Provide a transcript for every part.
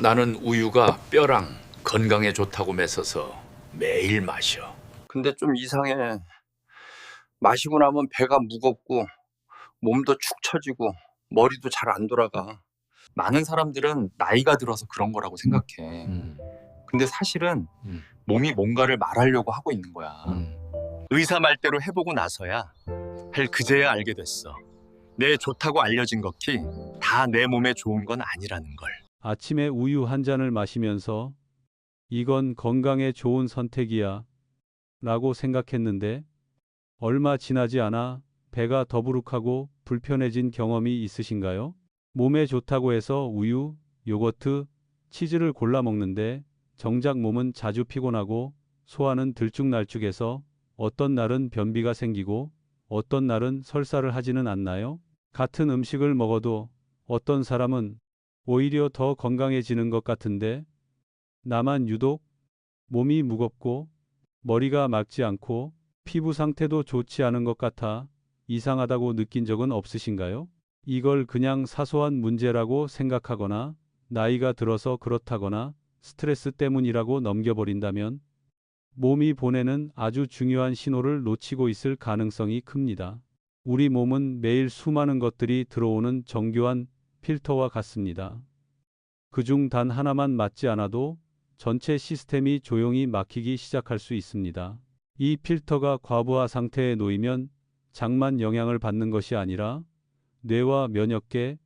나는 우유가 뼈랑 건강에 좋다고 맺어서 매일 마셔. 근데 좀 이상해. 마시고 나면 배가 무겁고 몸도 축 처지고 머리도 잘 안 돌아가. 많은 사람들은 나이가 들어서 그런 거라고 생각해. 근데 사실은 음. 몸이 뭔가를 말하려고 하고 있는 거야. 의사 말대로 해보고 나서야 그제야 알게 됐어. 내 좋다고 알려진 것이 다 내 몸에 좋은 건 아니라는 걸. 아침에 우유 한 잔을 마시면서 이건 건강에 좋은 선택이야 라고 생각했는데 얼마 지나지 않아 배가 더부룩하고 불편해진 경험이 있으신가요? 몸에 좋다고 해서 우유, 요거트, 치즈를 골라 먹는데 정작 몸은 자주 피곤하고 소화는 들쭉날쭉해서 어떤 날은 변비가 생기고 어떤 날은 설사를 하지는 않나요? 같은 음식을 먹어도 어떤 사람은 오히려 더 건강해지는 것 같은데 나만 유독 몸이 무겁고 머리가 맑지 않고 피부 상태도 좋지 않은 것 같아 이상하다고 느낀 적은 없으신가요? 이걸 그냥 사소한 문제라고 생각하거나 나이가 들어서 그렇다거나 스트레스 때문이라고 넘겨버린다면 몸이 보내는 아주 중요한 신호를 놓치고 있을 가능성이 큽니다. 우리 몸은 매일 수많은 것들이 들어오는 정교한 필터와 같습니다. 그중 단 하나만 맞지 않아도 전체 시스템이 조용히 막히기 시작할 수 있습니다. 이 필터가 과부하 상태에 놓이면 장만 영향을 받는 것이 아니라 뇌와 면역계,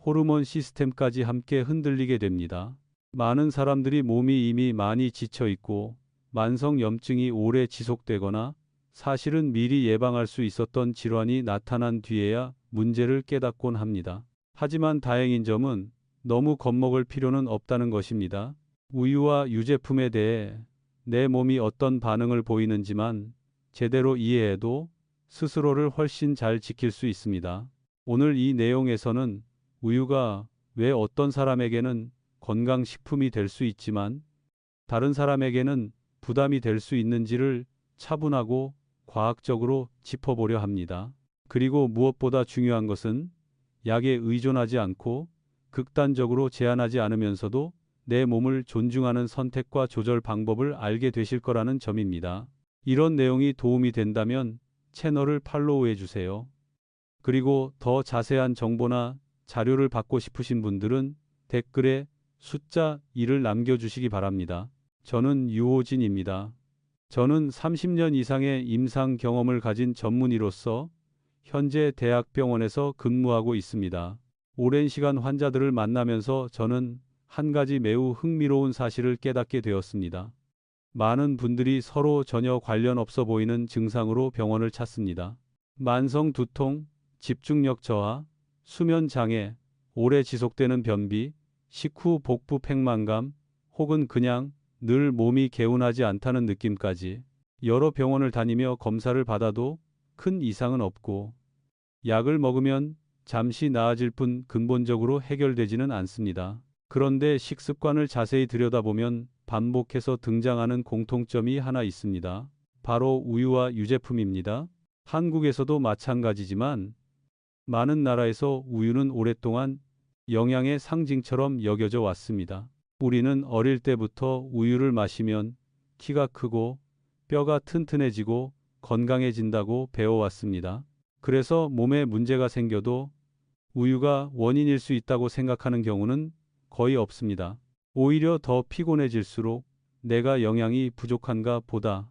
호르몬 시스템까지 함께 흔들리게 됩니다. 많은 사람들이 몸이 이미 많이 지쳐 있고 만성 염증이 오래 지속되거나 사실은 미리 예방할 수 있었던 질환이 나타난 뒤에야 문제를 깨닫곤 합니다. 하지만 다행인 점은 너무 겁먹을 필요는 없다는 것입니다. 우유와 유제품에 대해 내 몸이 어떤 반응을 보이는지만 제대로 이해해도 스스로를 훨씬 잘 지킬 수 있습니다. 오늘 이 내용에서는 우유가 왜 어떤 사람에게는 건강식품이 될 수 있지만 다른 사람에게는 부담이 될 수 있는지를 차분하고 과학적으로 짚어보려 합니다. 그리고 무엇보다 중요한 것은 약에 의존하지 않고 극단적으로 제한하지 않으면서도 내 몸을 존중하는 선택과 조절 방법을 알게 되실 거라는 점입니다. 이런 내용이 도움이 된다면 채널을 팔로우해 주세요. 그리고 더 자세한 정보나 자료를 받고 싶으신 분들은 댓글에 숫자 2를 남겨주시기 바랍니다. 저는 유호진입니다. 저는 30년 이상의 임상 경험을 가진 전문의로서 현재 대학병원에서 근무하고 있습니다. 오랜 시간 환자들을 만나면서 저는 한 가지 매우 흥미로운 사실을 깨닫게 되었습니다. 많은 분들이 서로 전혀 관련 없어 보이는 증상으로 병원을 찾습니다. 만성 두통, 집중력 저하, 수면 장애, 오래 지속되는 변비, 식후 복부 팽만감, 혹은 그냥 늘 몸이 개운하지 않다는 느낌까지 여러 병원을 다니며 검사를 받아도 큰 이상은 없고 약을 먹으면 잠시 나아질 뿐 근본적으로 해결되지는 않습니다. 그런데 식습관을 자세히 들여다보면 반복해서 등장하는 공통점이 하나 있습니다. 바로 우유와 유제품입니다. 한국에서도 마찬가지지만 많은 나라에서 우유는 오랫동안 영양의 상징처럼 여겨져 왔습니다. 우리는 어릴 때부터 우유를 마시면 키가 크고 뼈가 튼튼해지고 건강해진다고 배워왔습니다. 그래서 몸에 문제가 생겨도 우유가 원인일 수 있다고 생각하는 경우는 거의 없습니다. 오히려 더 피곤해질수록 내가 영양이 부족한가 보다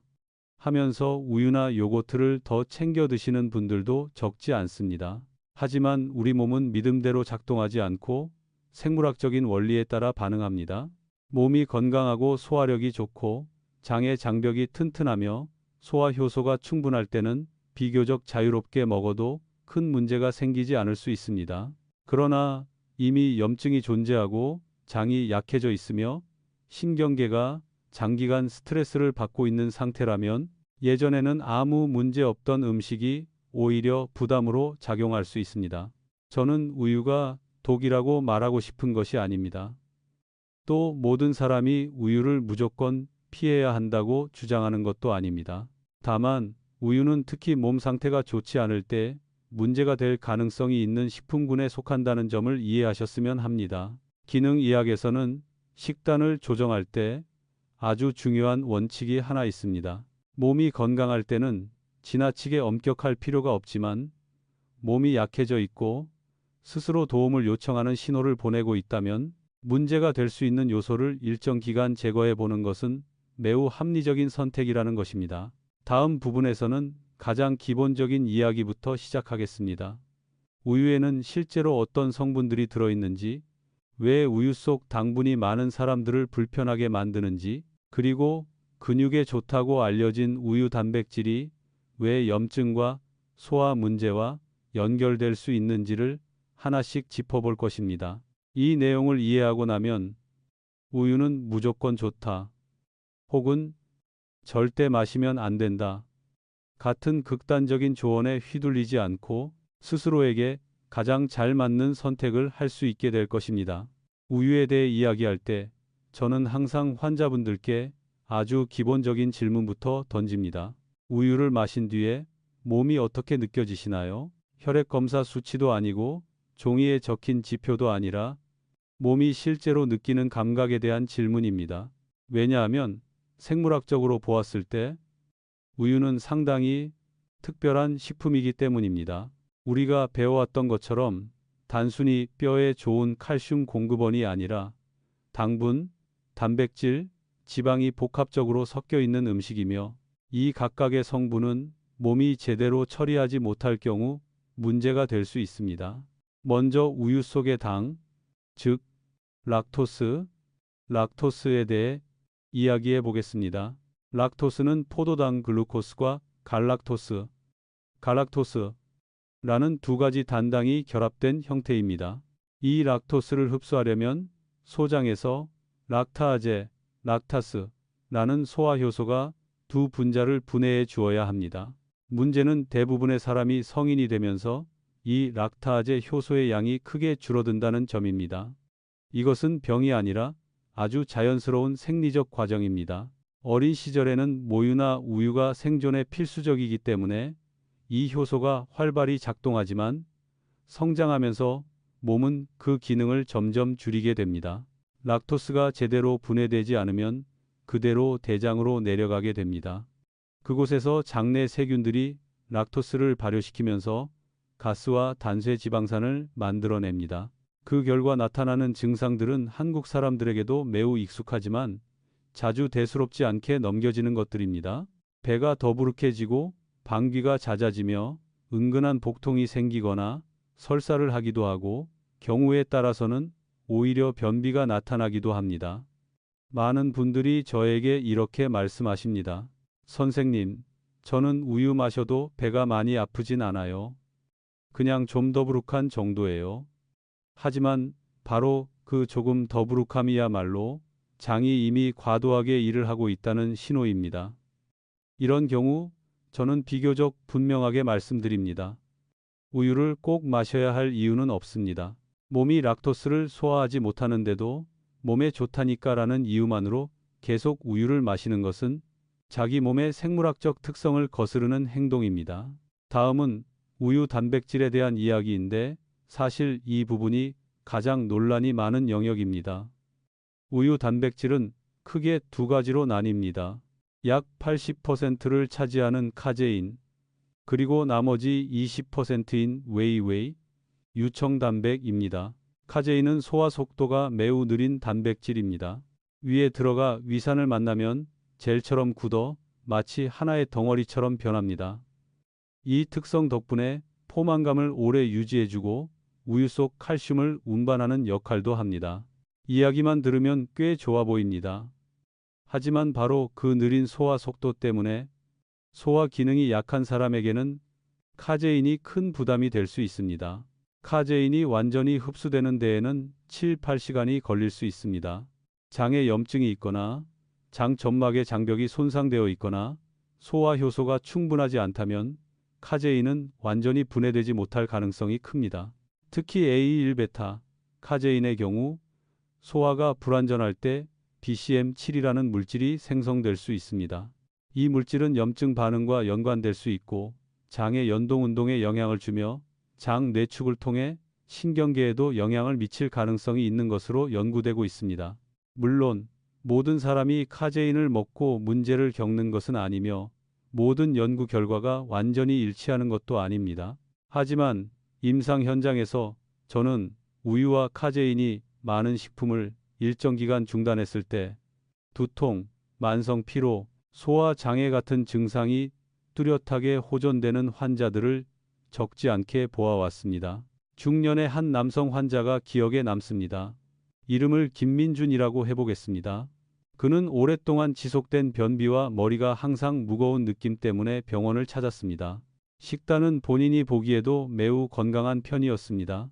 하면서 우유나 요거트를 더 챙겨 드시는 분들도 적지 않습니다. 하지만 우리 몸은 믿음대로 작동하지 않고 생물학적인 원리에 따라 반응합니다. 몸이 건강하고 소화력이 좋고 장의 장벽이 튼튼하며 소화 효소가 충분할 때는 비교적 자유롭게 먹어도 큰 문제가 생기지 않을 수 있습니다. 그러나 이미 염증이 존재하고 장이 약해져 있으며 신경계가 장기간 스트레스를 받고 있는 상태라면 예전에는 아무 문제 없던 음식이 오히려 부담으로 작용할 수 있습니다. 저는 우유가 독이라고 말하고 싶은 것이 아닙니다. 또 모든 사람이 우유를 무조건 피해야 한다고 주장하는 것도 아닙니다. 다만 우유는 특히 몸 상태가 좋지 않을 때 문제가 될 가능성이 있는 식품군에 속한다는 점을 이해하셨으면 합니다. 기능의학에서는 식단을 조정할 때 아주 중요한 원칙이 하나 있습니다. 몸이 건강할 때는 지나치게 엄격할 필요가 없지만 몸이 약해져 있고 스스로 도움을 요청하는 신호를 보내고 있다면 문제가 될 수 있는 요소를 일정 기간 제거해 보는 것은 매우 합리적인 선택이라는 것입니다. 다음 부분에서는 가장 기본적인 이야기부터 시작하겠습니다. 우유에는 실제로 어떤 성분들이 들어있는지, 왜 우유 속 당분이 많은 사람들을 불편하게 만드는지, 그리고 근육에 좋다고 알려진 우유 단백질이 왜 염증과 소화 문제와 연결될 수 있는지를 하나씩 짚어볼 것입니다. 이 내용을 이해하고 나면 우유는 무조건 좋다, 혹은 절대 마시면 안 된다 같은 극단적인 조언에 휘둘리지 않고 스스로에게 가장 잘 맞는 선택을 할 수 있게 될 것입니다. 우유에 대해 이야기할 때 저는 항상 환자분들께 아주 기본적인 질문부터 던집니다. 우유를 마신 뒤에 몸이 어떻게 느껴지시나요? 혈액 검사 수치도 아니고 종이에 적힌 지표도 아니라 몸이 실제로 느끼는 감각에 대한 질문입니다. 왜냐하면 생물학적으로 보았을 때 우유는 상당히 특별한 식품이기 때문입니다. 우리가 배워왔던 것처럼 단순히 뼈에 좋은 칼슘 공급원이 아니라 당분, 단백질, 지방이 복합적으로 섞여 있는 음식이며 이 각각의 성분은 몸이 제대로 처리하지 못할 경우 문제가 될 수 있습니다. 먼저 우유 속의 당, 즉 락토스에 대해 이야기해 보겠습니다. 락토스는 포도당 글루코스과 갈락토스라는 두 가지 단당이 결합된 형태입니다. 이 락토스를 흡수하려면 소장에서 락타스라는 소화 효소가 두 분자를 분해해 주어야 합니다. 문제는 대부분의 사람이 성인이 되면서 이 락타제 효소의 양이 크게 줄어든다는 점입니다. 이것은 병이 아니라 아주 자연스러운 생리적 과정입니다. 어린 시절에는 모유나 우유가 생존에 필수적이기 때문에 이 효소가 활발히 작동하지만 성장하면서 몸은 그 기능을 점점 줄이게 됩니다. 락토스가 제대로 분해되지 않으면 그대로 대장으로 내려가게 됩니다. 그곳에서 장내 세균들이 락토스를 발효시키면서 가스와 단쇄 지방산을 만들어냅니다. 그 결과 나타나는 증상들은 한국 사람들에게도 매우 익숙하지만 자주 대수롭지 않게 넘겨지는 것들입니다. 배가 더부룩해지고 방귀가 잦아지며 은근한 복통이 생기거나 설사를 하기도 하고 경우에 따라서는 오히려 변비가 나타나기도 합니다. 많은 분들이 저에게 이렇게 말씀하십니다. 선생님, 저는 우유 마셔도 배가 많이 아프진 않아요. 그냥 좀 더부룩한 정도예요. 하지만 바로 그 조금 더부룩함이야말로 장이 이미 과도하게 일을 하고 있다는 신호입니다. 이런 경우 저는 비교적 분명하게 말씀드립니다. 우유를 꼭 마셔야 할 이유는 없습니다. 몸이 락토스를 소화하지 못하는데도 몸에 좋다니까라는 이유만으로 계속 우유를 마시는 것은 자기 몸의 생물학적 특성을 거스르는 행동입니다. 다음은 우유 단백질에 대한 이야기인데 사실 이 부분이 가장 논란이 많은 영역입니다. 우유 단백질은 크게 두 가지로 나뉩니다. 약 80%를 차지하는 카제인, 그리고 나머지 20%인 웨이, 유청단백입니다. 카제인은 소화 속도가 매우 느린 단백질입니다. 위에 들어가 위산을 만나면 젤처럼 굳어 마치 하나의 덩어리처럼 변합니다. 이 특성 덕분에 포만감을 오래 유지해주고 우유 속 칼슘을 운반하는 역할도 합니다. 이야기만 들으면 꽤 좋아 보입니다. 하지만 바로 그 느린 소화 속도 때문에 소화 기능이 약한 사람에게는 카제인이 큰 부담이 될 수 있습니다. 카제인이 완전히 흡수되는 데에는 7-8시간이 걸릴 수 있습니다. 장에 염증이 있거나 장 점막의 장벽이 손상되어 있거나 소화 효소가 충분하지 않다면 카제인은 완전히 분해되지 못할 가능성이 큽니다. 특히 A1베타 카제인의 경우 소화가 불완전할 때 BCM7이라는 물질이 생성될 수 있습니다. 이 물질은 염증 반응과 연관될 수 있고 장의 연동 운동에 영향을 주며 장 내축을 통해 신경계에도 영향을 미칠 가능성이 있는 것으로 연구되고 있습니다. 물론 모든 사람이 카제인을 먹고 문제를 겪는 것은 아니며 모든 연구 결과가 완전히 일치하는 것도 아닙니다. 하지만 임상 현장에서 저는 우유와 카제인이 많은 식품을 일정 기간 중단했을 때 두통, 만성 피로, 소화 장애 같은 증상이 뚜렷하게 호전되는 환자들을 적지 않게 보아왔습니다. 중년의 한 남성 환자가 기억에 남습니다. 이름을 김민준이라고 해보겠습니다. 그는 오랫동안 지속된 변비와 머리가 항상 무거운 느낌 때문에 병원을 찾았습니다. 식단은 본인이 보기에도 매우 건강한 편이었습니다.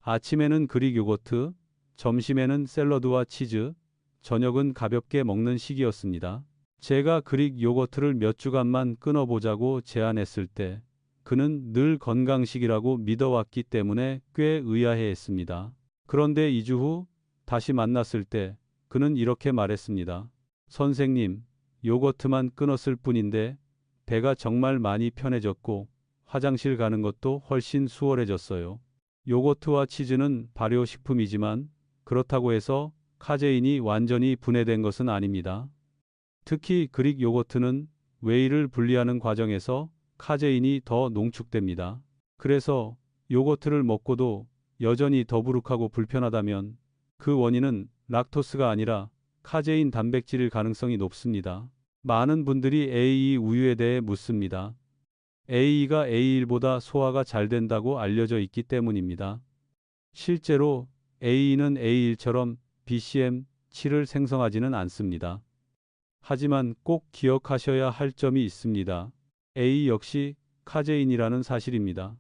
아침에는 그릭 요거트, 점심에는 샐러드와 치즈, 저녁은 가볍게 먹는 식이었습니다. 제가 그릭 요거트를 몇 주간만 끊어보자고 제안했을 때 그는 늘 건강식이라고 믿어왔기 때문에 꽤 의아해했습니다. 그런데 2주 후 다시 만났을 때 그는 이렇게 말했습니다. 선생님, 요거트만 끊었을 뿐인데 배가 정말 많이 편해졌고 화장실 가는 것도 훨씬 수월해졌어요. 요거트와 치즈는 발효식품이지만 그렇다고 해서 카제인이 완전히 분해된 것은 아닙니다. 특히 그릭 요거트는 웨이를 분리하는 과정에서 카제인이 더 농축됩니다. 그래서 요거트를 먹고도 여전히 더부룩하고 불편하다면 그 원인은 락토스가 아니라 카제인 단백질일 가능성이 높습니다. 많은 분들이 A2 우유에 대해 묻습니다. A2가 A1보다 소화가 잘 된다고 알려져 있기 때문입니다. 실제로 A2는 A1처럼 BCM7을 생성하지는 않습니다. 하지만 꼭 기억하셔야 할 점이 있습니다. A 역시 카제인이라는 사실입니다.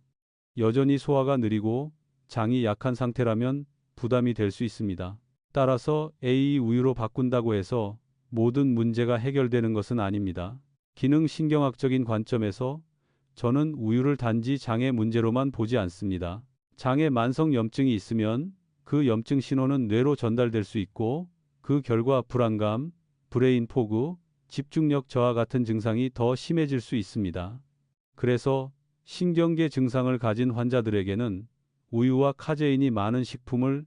여전히 소화가 느리고 장이 약한 상태라면 부담이 될 수 있습니다. 따라서 A 우유로 바꾼다고 해서 모든 문제가 해결되는 것은 아닙니다. 기능 신경학적인 관점에서 저는 우유를 단지 장의 문제로만 보지 않습니다. 장에 만성 염증이 있으면 그 염증 신호는 뇌로 전달될 수 있고 그 결과 불안감, 브레인 포그, 집중력 저하 같은 증상이 더 심해질 수 있습니다. 그래서 신경계 증상을 가진 환자들에게는 우유와 카제인이 많은 식품을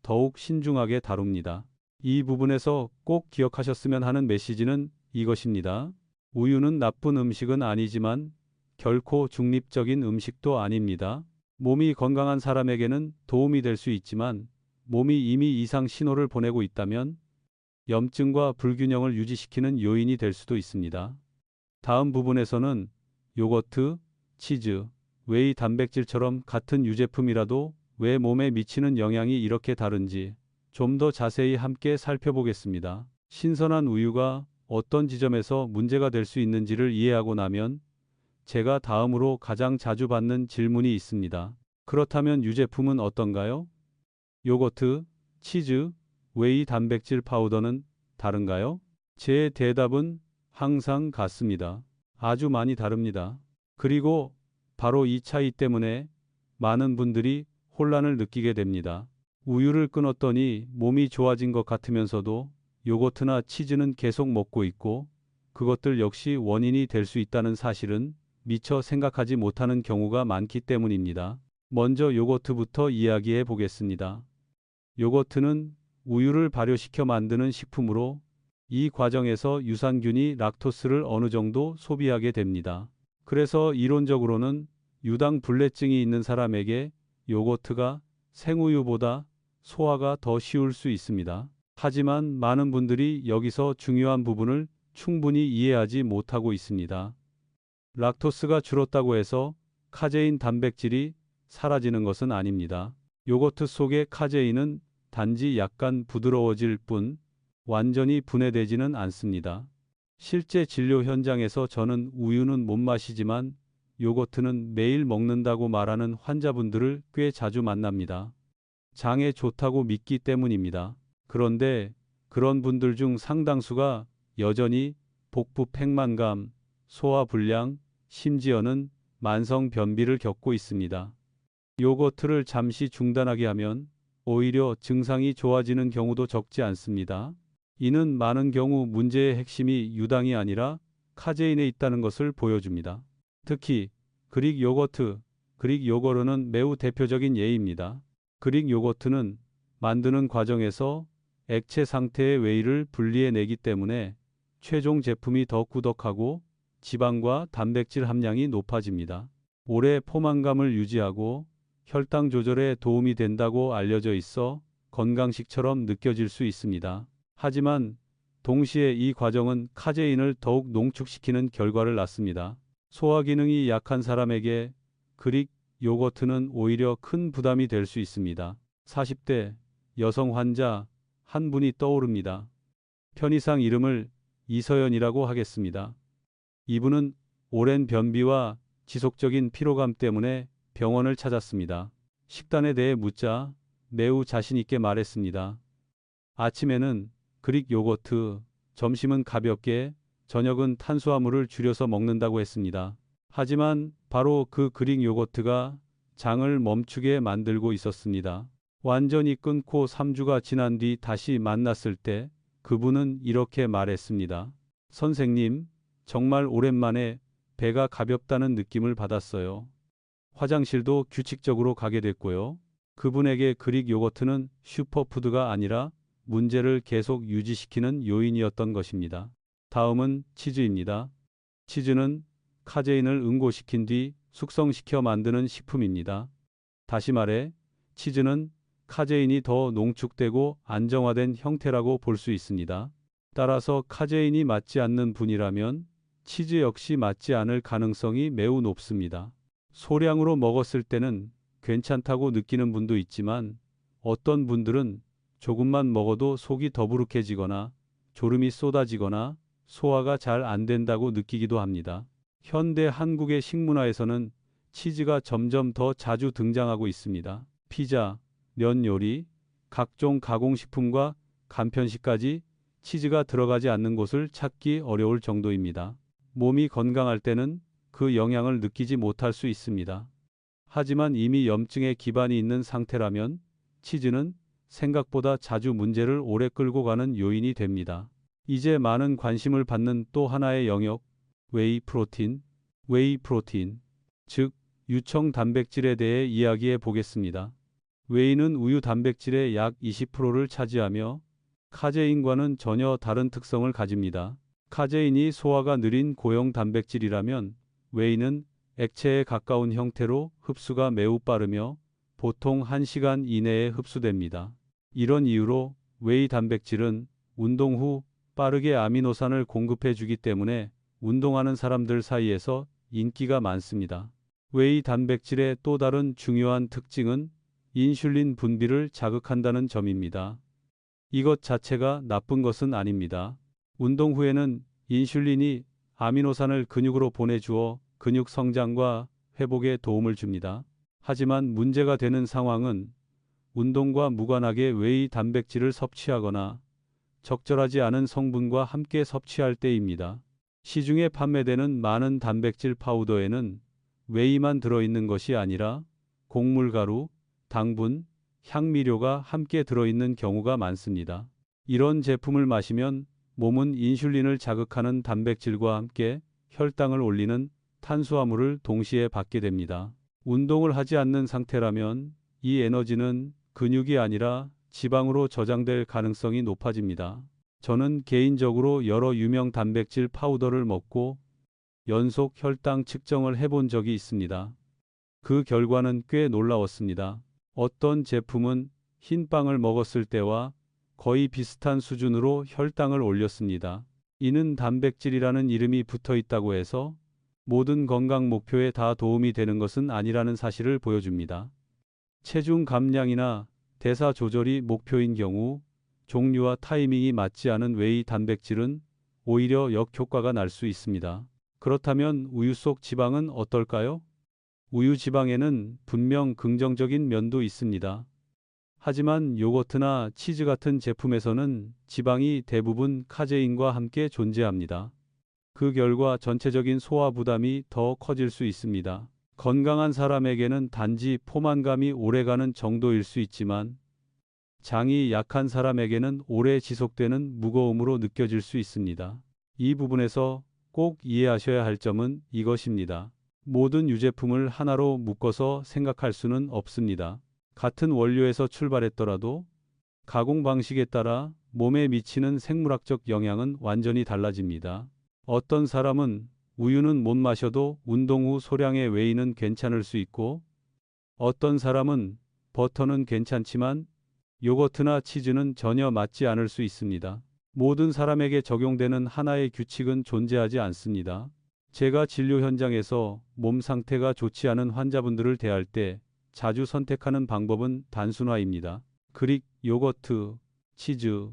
더욱 신중하게 다룹니다. 이 부분에서 꼭 기억하셨으면 하는 메시지는 이것입니다. 우유는 나쁜 음식은 아니지만 결코 중립적인 음식도 아닙니다. 몸이 건강한 사람에게는 도움이 될 수 있지만 몸이 이미 이상 신호를 보내고 있다면 염증과 불균형을 유지시키는 요인이 될 수도 있습니다. 다음 부분에서는 요거트, 치즈, 웨이 단백질처럼 같은 유제품이라도 왜 몸에 미치는 영향이 이렇게 다른지 좀 더 자세히 함께 살펴보겠습니다. 신선한 우유가 어떤 지점에서 문제가 될 수 있는지를 이해하고 나면 제가 다음으로 가장 자주 받는 질문이 있습니다. 그렇다면 유제품은 어떤가요? 요거트, 치즈, 웨이 단백질 파우더는 다른가요? 제 대답은 항상 같습니다. 아주 많이 다릅니다. 그리고 바로 이 차이 때문에 많은 분들이 혼란을 느끼게 됩니다. 우유를 끊었더니 몸이 좋아진 것 같으면서도 요거트나 치즈는 계속 먹고 있고 그것들 역시 원인이 될 수 있다는 사실은 미처 생각하지 못하는 경우가 많기 때문입니다. 먼저 요거트부터 이야기해 보겠습니다. 요거트는 우유를 발효시켜 만드는 식품으로 이 과정에서 유산균이 락토스를 어느 정도 소비하게 됩니다. 그래서 이론적으로는 유당 불내증이 있는 사람에게 요거트가 생우유보다 소화가 더 쉬울 수 있습니다. 하지만 많은 분들이 여기서 중요한 부분을 충분히 이해하지 못하고 있습니다. 락토스가 줄었다고 해서 카제인 단백질이 사라지는 것은 아닙니다. 요거트 속의 카제인은 단지 약간 부드러워질 뿐 완전히 분해되지는 않습니다. 실제 진료 현장에서 저는 우유는 못 마시지만 요거트는 매일 먹는다고 말하는 환자분들을 꽤 자주 만납니다. 장에 좋다고 믿기 때문입니다. 그런데 그런 분들 중 상당수가 여전히 복부 팽만감, 소화불량, 심지어는 만성 변비를 겪고 있습니다. 요거트를 잠시 중단하게 하면 오히려 증상이 좋아지는 경우도 적지 않습니다. 이는 많은 경우 문제의 핵심이 유당이 아니라 카제인에 있다는 것을 보여줍니다. 특히 그릭 요거트, 그릭 요거르는 매우 대표적인 예입니다. 그릭 요거트는 만드는 과정에서 액체 상태의 웨이를 분리해내기 때문에 최종 제품이 더 꾸덕하고 지방과 단백질 함량이 높아집니다. 오래 포만감을 유지하고 혈당 조절에 도움이 된다고 알려져 있어 건강식처럼 느껴질 수 있습니다. 하지만 동시에 이 과정은 카제인을 더욱 농축시키는 결과를 낳습니다. 소화 기능이 약한 사람에게 그릭 요거트는 오히려 큰 부담이 될 수 있습니다. 40대 여성 환자 한 분이 떠오릅니다. 편의상 이름을 이서연이라고 하겠습니다. 이분은 오랜 변비와 지속적인 피로감 때문에 병원을 찾았습니다. 식단에 대해 묻자 매우 자신 있게 말했습니다. 아침에는 그릭 요거트, 점심은 가볍게, 저녁은 탄수화물을 줄여서 먹는다고 했습니다. 하지만 바로 그 그릭 요거트가 장을 멈추게 만들고 있었습니다. 완전히 끊고 3주가 지난 뒤 다시 만났을 때 그분은 이렇게 말했습니다. 선생님, 정말 오랜만에 배가 가볍다는 느낌을 받았어요. 화장실도 규칙적으로 가게 됐고요. 그분에게 그릭 요거트는 슈퍼푸드가 아니라 문제를 계속 유지시키는 요인이었던 것입니다. 다음은 치즈입니다. 치즈는 카제인을 응고시킨 뒤 숙성시켜 만드는 식품입니다. 다시 말해, 치즈는 카제인이 더 농축되고 안정화된 형태라고 볼 수 있습니다. 따라서 카제인이 맞지 않는 분이라면 치즈 역시 맞지 않을 가능성이 매우 높습니다. 소량으로 먹었을 때는 괜찮다고 느끼는 분도 있지만 어떤 분들은 조금만 먹어도 속이 더부룩해지거나 졸음이 쏟아지거나 소화가 잘 안 된다고 느끼기도 합니다. 현대 한국의 식문화에서는 치즈가 점점 더 자주 등장하고 있습니다. 피자, 면 요리, 각종 가공식품과 간편식까지 치즈가 들어가지 않는 곳을 찾기 어려울 정도입니다. 몸이 건강할 때는 그 영향을 느끼지 못할 수 있습니다. 하지만 이미 염증에 기반이 있는 상태라면 치즈는 생각보다 자주 문제를 오래 끌고 가는 요인이 됩니다. 이제 많은 관심을 받는 또 하나의 영역, 웨이 프로틴, 즉 유청 단백질에 대해 이야기해 보겠습니다. 웨이는 우유 단백질의 약 20%를 차지하며 카제인과는 전혀 다른 특성을 가집니다. 카제인이 소화가 느린 고형 단백질이라면 웨이는 액체에 가까운 형태로 흡수가 매우 빠르며 보통 1시간 이내에 흡수됩니다. 이런 이유로 웨이 단백질은 운동 후 빠르게 아미노산을 공급해 주기 때문에 운동하는 사람들 사이에서 인기가 많습니다. 웨이 단백질의 또 다른 중요한 특징은 인슐린 분비를 자극한다는 점입니다. 이것 자체가 나쁜 것은 아닙니다. 운동 후에는 인슐린이 아미노산을 근육으로 보내주어 근육 성장과 회복에 도움을 줍니다. 하지만 문제가 되는 상황은 운동과 무관하게 웨이 단백질을 섭취하거나 적절하지 않은 성분과 함께 섭취할 때입니다. 시중에 판매되는 많은 단백질 파우더에는 웨이만 들어있는 것이 아니라 곡물 가루, 당분, 향미료가 함께 들어있는 경우가 많습니다. 이런 제품을 마시면 몸은 인슐린을 자극하는 단백질과 함께 혈당을 올리는 탄수화물을 동시에 받게 됩니다. 운동을 하지 않는 상태라면 이 에너지는 근육이 아니라 지방으로 저장될 가능성이 높아집니다. 저는 개인적으로 여러 유명 단백질 파우더를 먹고 연속 혈당 측정을 해본 적이 있습니다. 그 결과는 꽤 놀라웠습니다. 어떤 제품은 흰 빵을 먹었을 때와 거의 비슷한 수준으로 혈당을 올렸습니다. 이는 단백질이라는 이름이 붙어 있다고 해서 모든 건강 목표에 다 도움이 되는 것은 아니라는 사실을 보여줍니다. 체중 감량이나 대사 조절이 목표인 경우 종류와 타이밍이 맞지 않은 웨이 단백질은 오히려 역효과가 날 수 있습니다. 그렇다면 우유 속 지방은 어떨까요? 우유 지방에는 분명 긍정적인 면도 있습니다. 하지만 요거트나 치즈 같은 제품에서는 지방이 대부분 카제인과 함께 존재합니다. 그 결과 전체적인 소화 부담이 더 커질 수 있습니다. 건강한 사람에게는 단지 포만감이 오래가는 정도일 수 있지만 장이 약한 사람에게는 오래 지속되는 무거움으로 느껴질 수 있습니다. 이 부분에서 꼭 이해하셔야 할 점은 이것입니다. 모든 유제품을 하나로 묶어서 생각할 수는 없습니다. 같은 원료에서 출발했더라도 가공 방식에 따라 몸에 미치는 생물학적 영향은 완전히 달라집니다. 어떤 사람은 우유는 못 마셔도 운동 후 소량의 웨이는 괜찮을 수 있고, 어떤 사람은 버터는 괜찮지만 요거트나 치즈는 전혀 맞지 않을 수 있습니다. 모든 사람에게 적용되는 하나의 규칙은 존재하지 않습니다. 제가 진료 현장에서 몸 상태가 좋지 않은 환자분들을 대할 때 자주 선택하는 방법은 단순화입니다. 그릭, 요거트, 치즈,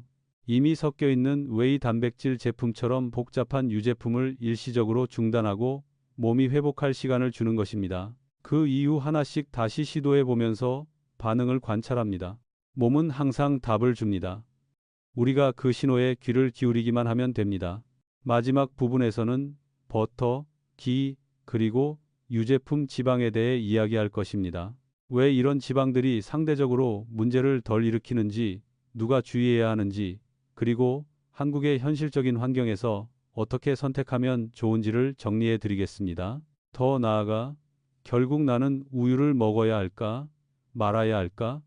이미 섞여 있는 웨이 단백질 제품처럼 복잡한 유제품을 일시적으로 중단하고 몸이 회복할 시간을 주는 것입니다. 그 이후 하나씩 다시 시도해 보면서 반응을 관찰합니다. 몸은 항상 답을 줍니다. 우리가 그 신호에 귀를 기울이기만 하면 됩니다. 마지막 부분에서는 버터, 기, 그리고 유제품 지방에 대해 이야기할 것입니다. 왜 이런 지방들이 상대적으로 문제를 덜 일으키는지, 누가 주의해야 하는지, 그리고 한국의 현실적인 환경에서 어떻게 선택하면 좋은지를 정리해 드리겠습니다. 더 나아가 결국 나는 우유를 먹어야 할까, 말아야 할까?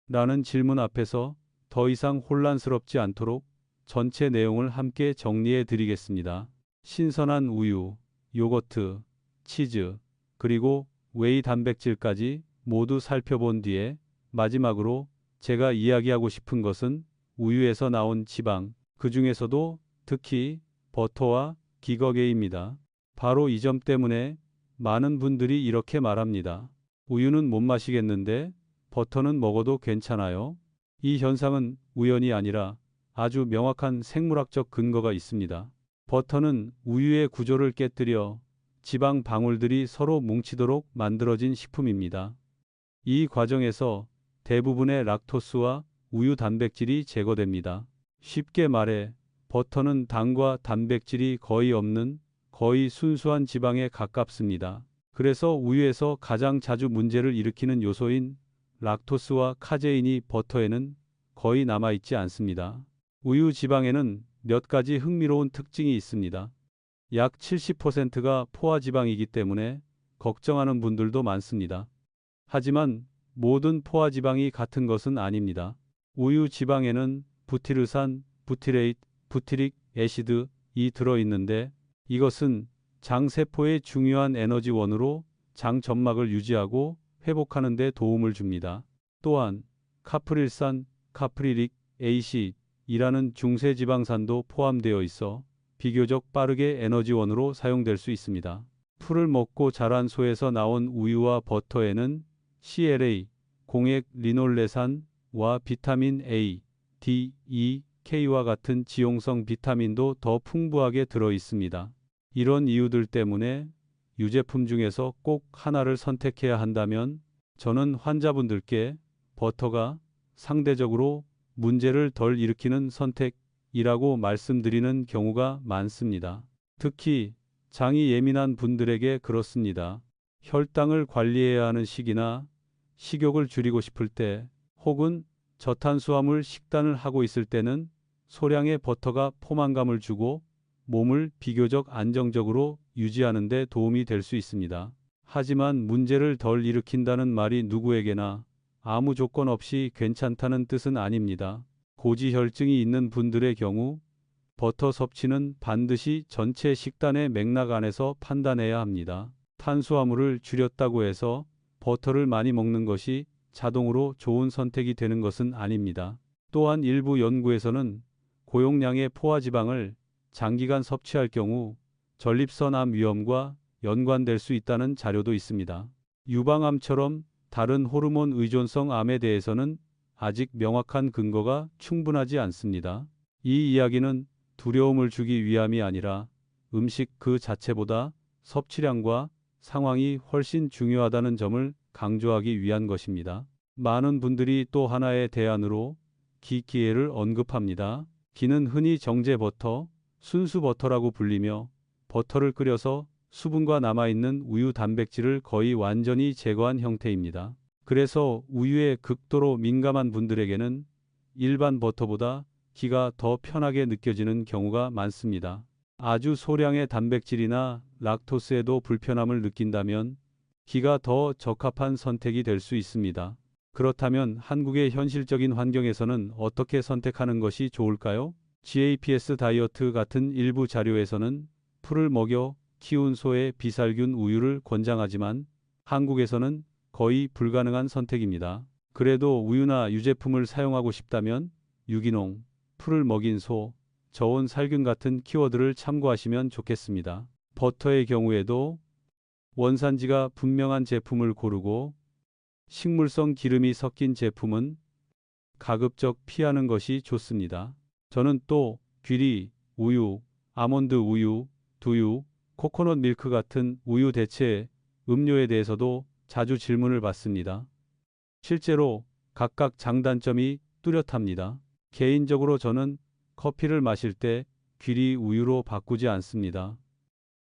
라는 질문 앞에서 더 이상 혼란스럽지 않도록 전체 내용을 함께 정리해 드리겠습니다. 신선한 우유, 요거트, 치즈, 그리고 웨이 단백질까지 모두 살펴본 뒤에 마지막으로 제가 이야기하고 싶은 것은 우유에서 나온 지방, 그 중에서도 특히 버터와 기거개입니다. 바로 이 점 때문에 많은 분들이 이렇게 말합니다. 우유는 못 마시겠는데 버터는 먹어도 괜찮아요? 이 현상은 우연이 아니라 아주 명확한 생물학적 근거가 있습니다. 버터는 우유의 구조를 깨뜨려 지방 방울들이 서로 뭉치도록 만들어진 식품입니다. 이 과정에서 대부분의 락토스와 우유 단백질이 제거됩니다. 쉽게 말해 버터는 당과 단백질이 거의 없는 거의 순수한 지방에 가깝습니다. 그래서 우유에서 가장 자주 문제를 일으키는 요소인 락토스와 카제인이 버터에는 거의 남아있지 않습니다. 우유 지방에는 몇 가지 흥미로운 특징이 있습니다. 약 70%가 포화지방이기 때문에 걱정하는 분들도 많습니다. 하지만 모든 포화지방이 같은 것은 아닙니다. 우유 지방에는 부티르산, 부티레이트, 부티릭 애시드이 들어있는데 이것은 장세포의 중요한 에너지원으로 장 점막을 유지하고 회복하는 데 도움을 줍니다. 또한 카프릴산, 카프리릭 에이시이라는 중세지방산도 포함되어 있어 비교적 빠르게 에너지원으로 사용될 수 있습니다. 풀을 먹고 자란 소에서 나온 우유와 버터에는 CLA, 공액 리놀레산과 비타민 A, D, E, K와 같은 지용성 비타민도 더 풍부하게 들어 있습니다. 이런 이유들 때문에 유제품 중에서 꼭 하나를 선택해야 한다면 저는 환자분들께 버터가 상대적으로 문제를 덜 일으키는 선택이라고 말씀드리는 경우가 많습니다. 특히 장이 예민한 분들에게 그렇습니다. 혈당을 관리해야 하는 시기나 식욕을 줄이고 싶을 때 혹은 저탄수화물 식단을 하고 있을 때는 소량의 버터가 포만감을 주고 몸을 비교적 안정적으로 유지하는 데 도움이 될 수 있습니다. 하지만 문제를 덜 일으킨다는 말이 누구에게나 아무 조건 없이 괜찮다는 뜻은 아닙니다. 고지혈증이 있는 분들의 경우 버터 섭취는 반드시 전체 식단의 맥락 안에서 판단해야 합니다. 탄수화물을 줄였다고 해서 버터를 많이 먹는 것이 자동으로 좋은 선택이 되는 것은 아닙니다. 또한 일부 연구에서는 고용량의 포화지방을 장기간 섭취할 경우 전립선암 위험과 연관될 수 있다는 자료도 있습니다. 유방암처럼 다른 호르몬 의존성 암에 대해서는 아직 명확한 근거가 충분하지 않습니다. 이 이야기는 두려움을 주기 위함이 아니라 음식 그 자체보다 섭취량과 상황이 훨씬 중요하다는 점을 강조하기 위한 것입니다. 많은 분들이 또 하나의 대안으로 기기를 언급합니다. 기는 흔히 정제 버터, 순수 버터라고 불리며 버터를 끓여서 수분과 남아있는 우유 단백질을 거의 완전히 제거한 형태입니다. 그래서 우유에 극도로 민감한 분들에게는 일반 버터보다 기가 더 편하게 느껴지는 경우가 많습니다. 아주 소량의 단백질이나 락토스에도 불편함을 느낀다면 기가 더 적합한 선택이 될 수 있습니다. 그렇다면 한국의 현실적인 환경에서는 어떻게 선택하는 것이 좋을까요? GAPS 다이어트 같은 일부 자료에서는 풀을 먹여 키운 소의 비살균 우유를 권장하지만 한국에서는 거의 불가능한 선택입니다. 그래도 우유나 유제품을 사용하고 싶다면 유기농, 풀을 먹인 소, 저온 살균 같은 키워드를 참고하시면 좋겠습니다. 버터의 경우에도 원산지가 분명한 제품을 고르고 식물성 기름이 섞인 제품은 가급적 피하는 것이 좋습니다. 저는 또 귀리, 우유, 아몬드 우유, 두유, 코코넛 밀크 같은 우유 대체 음료에 대해서도 자주 질문을 받습니다. 실제로 각각 장단점이 뚜렷합니다. 개인적으로 저는 커피를 마실 때 귀리 우유로 바꾸지 않습니다.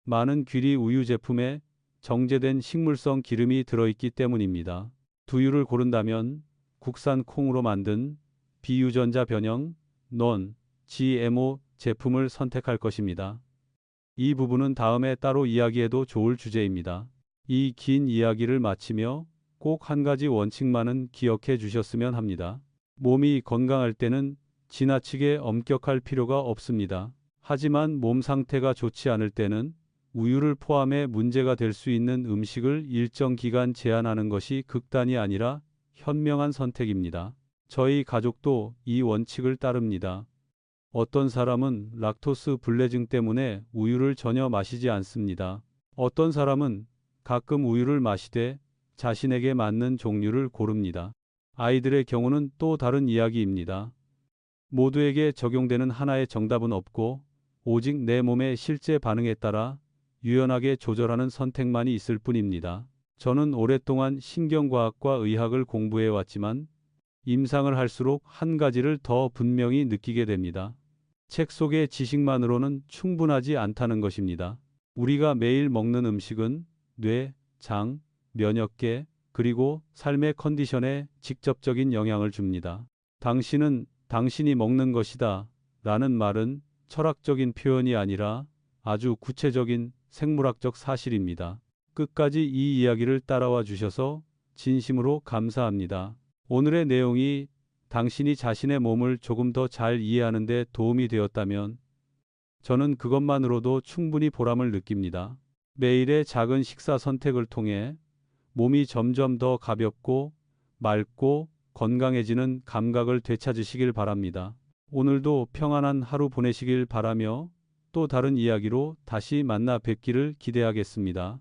많은 귀리 우유 제품에 정제된 식물성 기름이 들어있기 때문입니다. 두유를 고른다면 국산 콩으로 만든 비유전자 변형 non-GMO 제품을 선택할 것입니다. 이 부분은 다음에 따로 이야기해도 좋을 주제입니다. 이 긴 이야기를 마치며 꼭 한 가지 원칙만은 기억해 주셨으면 합니다. 몸이 건강할 때는 지나치게 엄격할 필요가 없습니다. 하지만 몸 상태가 좋지 않을 때는 우유를 포함해 문제가 될 수 있는 음식을 일정 기간 제한하는 것이 극단이 아니라 현명한 선택입니다. 저희 가족도 이 원칙을 따릅니다. 어떤 사람은 락토스 불내증 때문에 우유를 전혀 마시지 않습니다. 어떤 사람은 가끔 우유를 마시되 자신에게 맞는 종류를 고릅니다. 아이들의 경우는 또 다른 이야기입니다. 모두에게 적용되는 하나의 정답은 없고 오직 내 몸의 실제 반응에 따라 유연하게 조절하는 선택만이 있을 뿐입니다. 저는 오랫동안 신경과학과 의학을 공부해 왔지만 임상을 할수록 한 가지를 더 분명히 느끼게 됩니다. 책 속의 지식만으로는 충분하지 않다는 것입니다. 우리가 매일 먹는 음식은 뇌, 장, 면역계, 그리고 삶의 컨디션에 직접적인 영향을 줍니다. 당신은 당신이 먹는 것이다 라는 말은 철학적인 표현이 아니라 아주 구체적인 생물학적 사실입니다. 끝까지 이 이야기를 따라와 주셔서 진심으로 감사합니다. 오늘의 내용이 당신이 자신의 몸을 조금 더 잘 이해하는 데 도움이 되었다면 저는 그것만으로도 충분히 보람을 느낍니다. 매일의 작은 식사 선택을 통해 몸이 점점 더 가볍고 맑고 건강해지는 감각을 되찾으시길 바랍니다. 오늘도 평안한 하루 보내시길 바라며 또 다른 이야기로 다시 만나 뵙기를 기대하겠습니다.